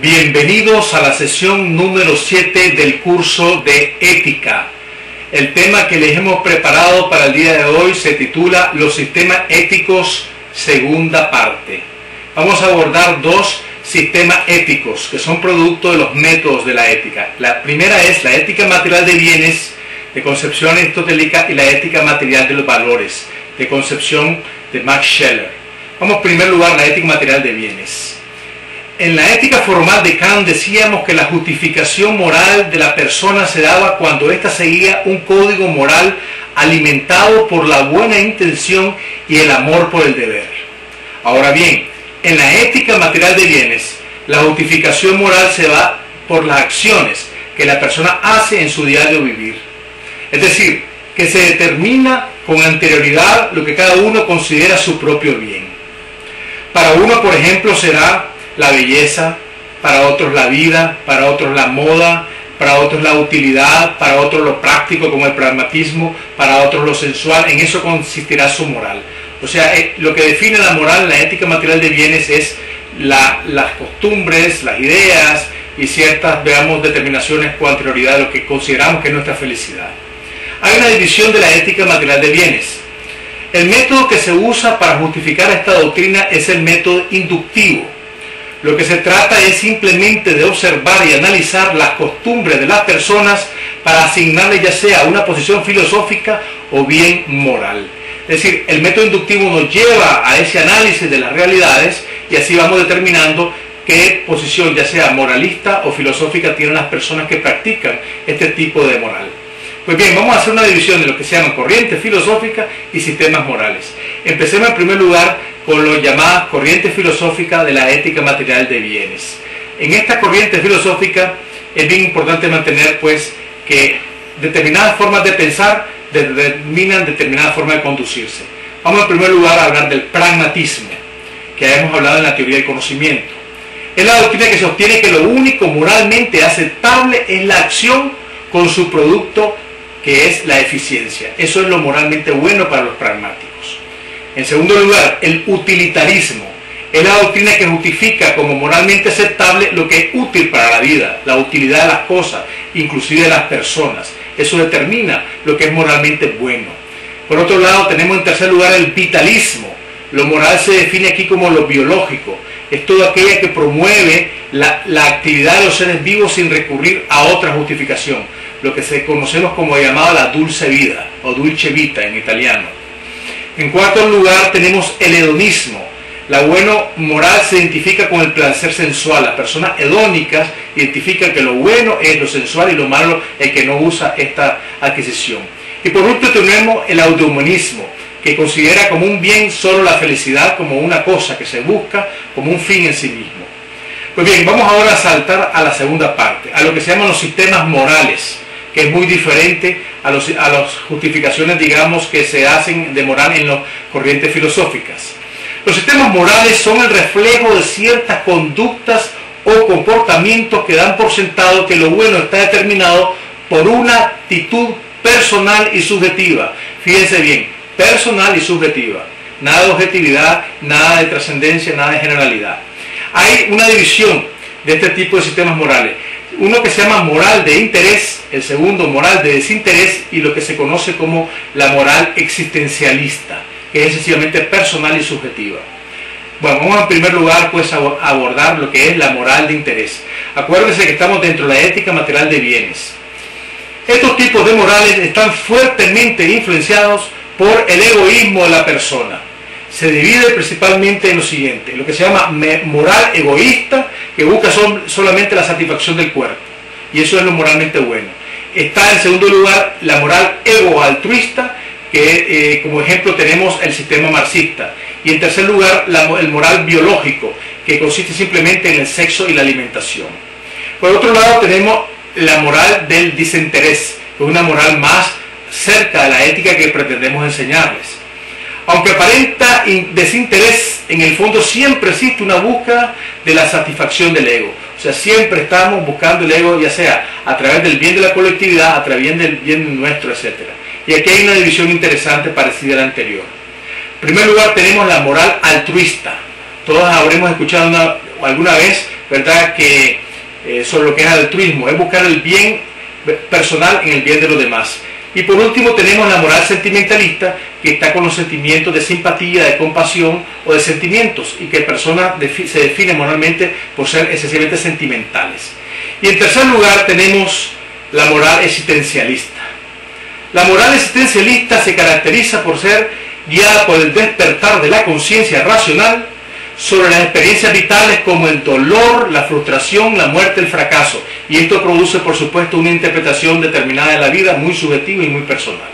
Bienvenidos a la sesión número 7 del curso de ética. El tema que les hemos preparado para el día de hoy se titula Los sistemas éticos, segunda parte. Vamos a abordar dos sistemas éticos que son producto de los métodos de la ética. La primera es la ética material de bienes, de concepción aristotélica, y la ética material de los valores, de concepción de Max Scheler. Vamos en primer lugar a la ética material de bienes. En la ética formal de Kant decíamos que la justificación moral de la persona se daba cuando ésta seguía un código moral alimentado por la buena intención y el amor por el deber. Ahora bien, en la ética material de bienes, la justificación moral se va por las acciones que la persona hace en su diario vivir. Es decir, que se determina con anterioridad lo que cada uno considera su propio bien. Para uno, por ejemplo, será la belleza, para otros la vida, para otros la moda, para otros la utilidad, para otros lo práctico como el pragmatismo, para otros lo sensual. En eso consistirá su moral. O sea, lo que define la moral en la ética material de bienes es las costumbres, las ideas y ciertas, veamos, determinaciones con anterioridad de lo que consideramos que es nuestra felicidad. Hay una división de la ética material de bienes. El método que se usa para justificar esta doctrina es el método inductivo. Lo que se trata es simplemente de observar y analizar las costumbres de las personas para asignarles ya sea una posición filosófica o bien moral. Es decir, el método inductivo nos lleva a ese análisis de las realidades y así vamos determinando qué posición, ya sea moralista o filosófica, tienen las personas que practican este tipo de moral. Pues bien, vamos a hacer una división de lo que se llaman corrientes filosóficas y sistemas morales. Empecemos en primer lugar con lo llamadas corrientes filosóficas de la ética material de bienes. En esta corriente filosófica es bien importante mantener pues que determinadas formas de pensar determinan determinadas formas de conducirse. Vamos en primer lugar a hablar del pragmatismo, que hemos hablado en la teoría del conocimiento. Es la doctrina que sostiene que lo único moralmente aceptable es la acción con su producto, que es la eficiencia. Eso es lo moralmente bueno para los pragmáticos. En segundo lugar, el utilitarismo. Es la doctrina que justifica como moralmente aceptable lo que es útil para la vida, la utilidad de las cosas, inclusive de las personas. Eso determina lo que es moralmente bueno. Por otro lado, tenemos en tercer lugar el vitalismo. Lo moral se define aquí como lo biológico. Es todo aquello que promueve la actividad de los seres vivos sin recurrir a otra justificación. Lo que se conocemos como llamada la dulce vida o dulce vita en italiano. En cuarto lugar tenemos el hedonismo. La buena moral se identifica con el placer sensual. Las personas hedónicas identifican que lo bueno es lo sensual y lo malo es que no usa esta adquisición. Y por último tenemos el eudemonismo, que considera como un bien solo la felicidad como una cosa que se busca como un fin en sí mismo. Pues bien, vamos ahora a saltar a la segunda parte, a lo que se llaman los sistemas morales, que es muy diferente a las justificaciones, digamos, que se hacen de moral en las corrientes filosóficas. Los sistemas morales son el reflejo de ciertas conductas o comportamientos que dan por sentado que lo bueno está determinado por una actitud personal y subjetiva. Fíjense bien, personal y subjetiva. Nada de objetividad, nada de trascendencia, nada de generalidad. Hay una división de este tipo de sistemas morales. Uno que se llama moral de interés, el segundo moral de desinterés y lo que se conoce como la moral existencialista, que es sencillamente personal y subjetiva. Bueno, vamos en primer lugar pues a abordar lo que es la moral de interés. Acuérdense que estamos dentro de la ética material de bienes. Estos tipos de morales están fuertemente influenciados por el egoísmo de la persona. Se divide principalmente en lo siguiente: lo que se llama moral egoísta, que busca solamente la satisfacción del cuerpo, y eso es lo moralmente bueno. Está en segundo lugar la moral egoaltruista, que como ejemplo tenemos el sistema marxista, y en tercer lugar el moral biológico, que consiste simplemente en el sexo y la alimentación. Por otro lado tenemos la moral del desinterés, que es una moral más cerca de la ética que pretendemos enseñarles. Aunque aparenta desinterés, en el fondo siempre existe una búsqueda de la satisfacción del ego. O sea, siempre estamos buscando el ego, ya sea a través del bien de la colectividad, a través del bien nuestro, etc. Y aquí hay una división interesante parecida a la anterior. En primer lugar tenemos la moral altruista. Todos habremos escuchado alguna vez, ¿verdad?, que sobre lo que es altruismo, es buscar el bien personal en el bien de los demás. Y por último tenemos la moral sentimentalista, que está con los sentimientos de simpatía, de compasión o de sentimientos, y que personas se definen moralmente por ser excesivamente sentimentales. Y en tercer lugar tenemos la moral existencialista. La moral existencialista se caracteriza por ser guiada por el despertar de la conciencia racional sobre las experiencias vitales como el dolor, la frustración, la muerte, el fracaso. Y esto produce, por supuesto, una interpretación determinada de la vida, muy subjetiva y muy personal.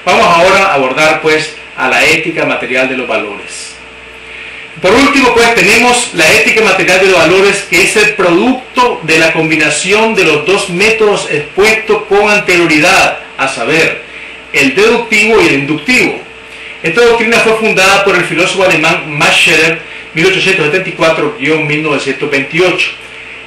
Vamos ahora a abordar, pues, a la ética material de los valores. Por último, pues, tenemos la ética material de los valores, que es el producto de la combinación de los dos métodos expuestos con anterioridad, a saber, el deductivo y el inductivo. Esta doctrina fue fundada por el filósofo alemán Max Scheler, 1874-1928.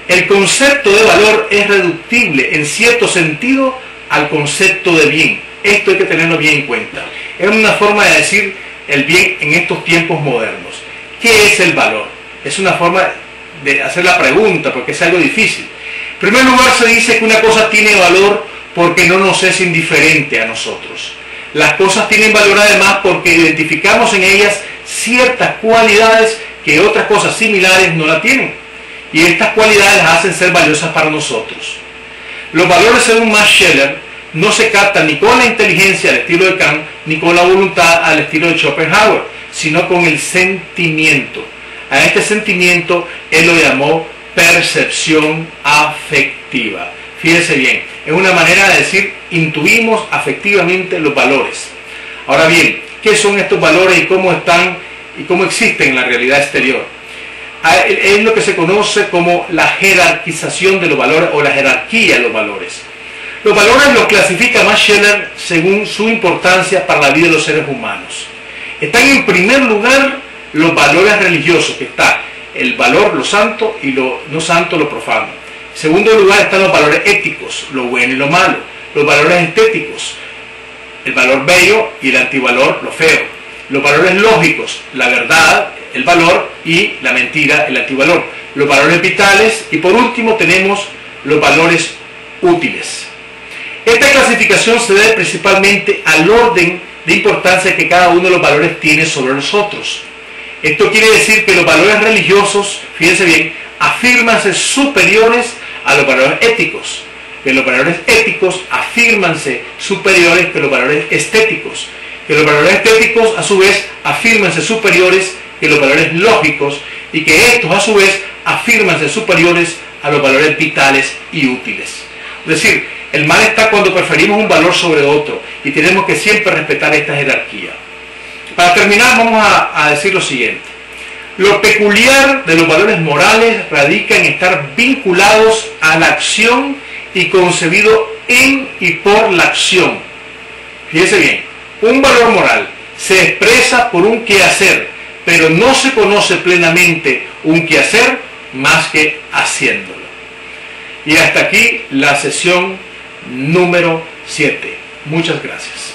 El concepto de valor es reductible en cierto sentido al concepto de bien. Esto hay que tenerlo bien en cuenta. Es una forma de decir el bien en estos tiempos modernos. ¿Qué es el valor? Es una forma de hacer la pregunta, porque es algo difícil. En primer lugar, se dice que una cosa tiene valor porque no nos es indiferente a nosotros. Las cosas tienen valor además porque identificamos en ellas ciertas cualidades que otras cosas similares no la tienen. Y estas cualidades las hacen ser valiosas para nosotros. Los valores, según Max Scheler, no se captan ni con la inteligencia al estilo de Kant, ni con la voluntad al estilo de Schopenhauer, sino con el sentimiento. A este sentimiento él lo llamó percepción afectiva. Fíjense bien, es una manera de decir, intuimos afectivamente los valores. Ahora bien, ¿qué son estos valores y cómo están y cómo existen en la realidad exterior? Es lo que se conoce como la jerarquización de los valores o la jerarquía de los valores. Los valores los clasifica Max Scheler según su importancia para la vida de los seres humanos. Están en primer lugar los valores religiosos, que está el valor, lo santo, y lo no santo, lo profano. En segundo lugar están los valores éticos, lo bueno y lo malo. Los valores estéticos, el valor bello y el antivalor, lo feo. Los valores lógicos, la verdad, el valor, y la mentira, el antivalor. Los valores vitales, y por último tenemos los valores útiles. Esta clasificación se debe principalmente al orden de importancia que cada uno de los valores tiene sobre los otros. Esto quiere decir que los valores religiosos, fíjense bien, afírmanse superiores a los valores éticos, que los valores éticos afírmanse superiores que los valores estéticos, que los valores estéticos a su vez afírmanse superiores que los valores lógicos, y que estos a su vez afírmanse superiores a los valores vitales y útiles. Es decir, el mal está cuando preferimos un valor sobre otro, y tenemos que siempre respetar esta jerarquía. Para terminar, vamos a decir lo siguiente. Lo peculiar de los valores morales radica en estar vinculados a la acción y concebido en y por la acción. Fíjese bien, un valor moral se expresa por un quehacer, pero no se conoce plenamente un quehacer más que haciéndolo. Y hasta aquí la sesión número 7. Muchas gracias.